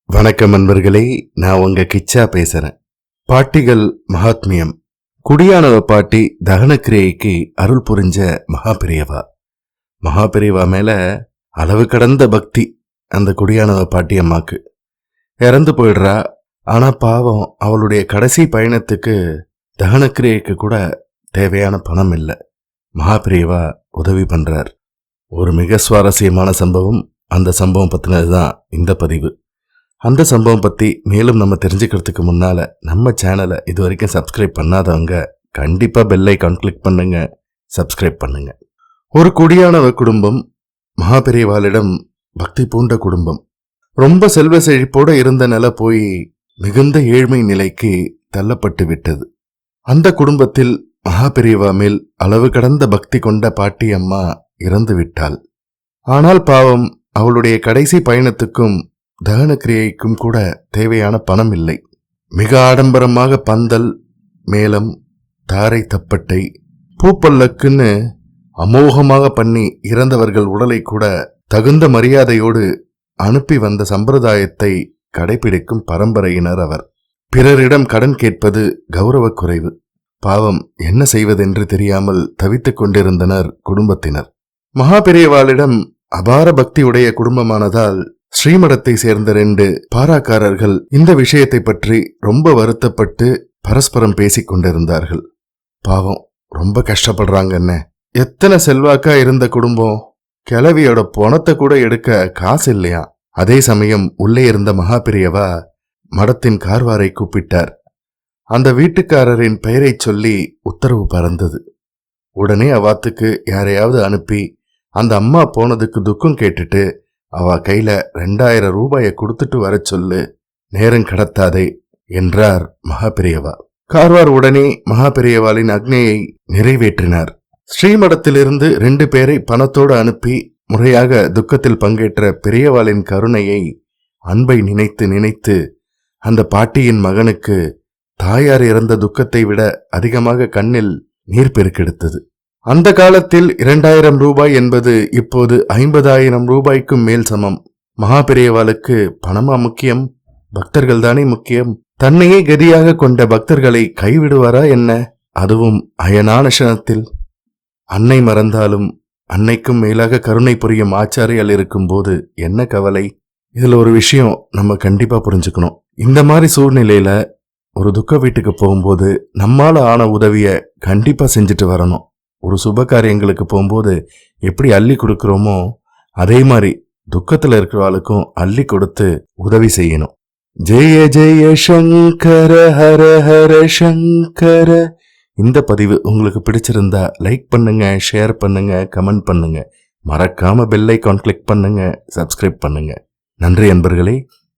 வணக்கம் நண்பர்களே, நான் உங்க கிச்சா பேசுறேன். பாட்டிகள் மகாத்மியம். குடியானவ பாட்டி தகனக்கிரியைக்கு அருள் புரிஞ்ச மகாபெரியவா மேல அளவு கடந்த பக்தி அந்த குடியானவ பாட்டி அம்மாக்கு. இறந்து போயிடுறா. ஆனா பாவம், அவளுடைய கடைசி பயணத்துக்கு தகனக்கிரியைக்கு கூட தேவையான பணம் இல்லை. மகாபெரியவா உதவி பண்றார். ஒரு மிக சுவாரஸ்யமான சம்பவம். அந்த சம்பவம் பத்தினதுதான் இந்த பதிவு. அந்த சம்பவம் பத்தி மேலும் நம்ம தெரிஞ்சுக்கிறதுக்கு முன்னால நம்ம சேனலை இது வரைக்கும் சப்ஸ்கிரைப் பண்ணாதவங்க கண்டிப்பா பெல் ஐகான் கிளிக் பண்ணுங்க, சப்ஸ்கிரைப் பண்ணுங்க. ஒரு குடியானவ குடும்பம் மகாபெரியவாளிடம் பக்தி பூண்ட குடும்பம். ரொம்ப செல்வ செழிப்போட இருந்த நிலை போய் மிகுந்த ஏழ்மை நிலைக்கு தள்ளப்பட்டு விட்டது. அந்த குடும்பத்தில் மகாபெரியவா மேல் அளவு கடந்த பக்தி கொண்ட பாட்டி அம்மா இறந்து விட்டாள். ஆனால் பாவம், அவளுடைய கடைசி பயணத்துக்கும் தகனக்கிரியைக்கும் கூட தேவையான பணம் இல்லை. மிக ஆடம்பரமாக பந்தல், மேளம், தாரை தப்பட்டை, பூப்பல்லக்குன்னு அமோகமாக பண்ணி இறந்தவர்கள் உடலை கூட தகுந்த மரியாதையோடு அனுப்பி வந்த சம்பிரதாயத்தை கடைபிடிக்கும் பரம்பரையினர் அவர். பிறரிடம் கடன் கேட்பது கௌரவ குறைவு. பாவம், என்ன செய்வதென்று தெரியாமல் தவித்துக் கொண்டிருந்தனர் குடும்பத்தினர். மகாபெரியவாளிடம் அபார பக்தியுடைய குடும்பமானதால் ஸ்ரீமடத்தை சேர்ந்த 2 பாராக்காரர்கள் இந்த விஷயத்தை பற்றி ரொம்ப வருத்தப்பட்டு பரஸ்பரம் பேசிக் கொண்டிருந்தார்கள். பாவம், ரொம்ப கஷ்டப்படுறாங்கன்னு. எத்தனை செல்வாக்கா இருந்த குடும்பம், கிழவியோட பணத்தை கூட எடுக்க காசு இல்லையா. அதே சமயம் உள்ளே இருந்த மகாபெரியவா மடத்தின் கார்வாரை கூப்பிட்டார். அந்த வீட்டுக்காரரின் பெயரை சொல்லி உத்தரவு பறந்தது. உடனே அவாத்துக்கு யாரையாவது அனுப்பி அந்த அம்மா போனதுக்கு துக்கம் கேட்டுட்டு அவ கையில 2000 ரூபாயை கொடுத்துட்டு வர சொல்லு, நேரம் கடத்தாதே என்றார் மகாபெரியவா. கார்வார் உடனே மகாபெரியவாளின் ஆக்ஞையை நிறைவேற்றினார். ஸ்ரீமடத்திலிருந்து 2 பேரை பணத்தோடு அனுப்பி முறையாக துக்கத்தில் பங்கேற்ற பெரியவாளின் கருணையை, அன்பை நினைத்து நினைத்து அந்த பாட்டியின் மகனுக்கு தாயார் இறந்த துக்கத்தை விட அதிகமாக கண்ணில் நீர் பெருக்கெடுத்தது. அந்த காலத்தில் 2000 ரூபாய் என்பது இப்போது 50,000 ரூபாய்க்கும் மேல் சமம். மகாபெரியவாளுக்கு பணமா முக்கியம்? பக்தர்கள் தானே முக்கியம். தன்னையே கதியாக கொண்ட பக்தர்களை கைவிடுவாரா என்ன? அதுவும் அயனான க்ஷணத்தில். அன்னை மறந்தாலும் அன்னைக்கும் மேலாக கருணை புரியும் ஆச்சாரியால் இருக்கும் போது என்ன கவலை? இதுல ஒரு விஷயம் நம்ம கண்டிப்பா புரிஞ்சுக்கணும். இந்த மாதிரி சூழ்நிலையில ஒரு துக்க வீட்டுக்கு போகும்போது நம்மால ஆன உதவிய கண்டிப்பா செஞ்சுட்டு வரணும். ஒரு சுப காரியங்களுக்கு போகும்போது எப்படி அள்ளி கொடுக்கிறோமோ அதே மாதிரி துக்கத்துல இருக்கிறவாளுக்கும் அள்ளி கொடுத்து உதவி செய்யணும். ஜெய ஜெய சங்கர ஹர ஹர சங்கர. இந்த பதிவு உங்களுக்கு பிடிச்சிருந்தா லைக் பண்ணுங்க, ஷேர் பண்ணுங்க, கமெண்ட் பண்ணுங்க. மறக்காம பெல் ஐகான் கிளிக் பண்ணுங்க, சப்ஸ்கிரைப் பண்ணுங்க. நன்றி அன்பர்களே.